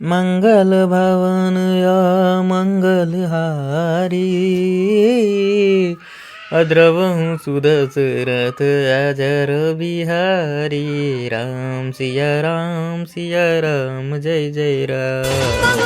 मंगल भवन या मंगलहारी, अद्रवहु सुदशरथ अजर बिहारी। राम सिया राम जय जय राम।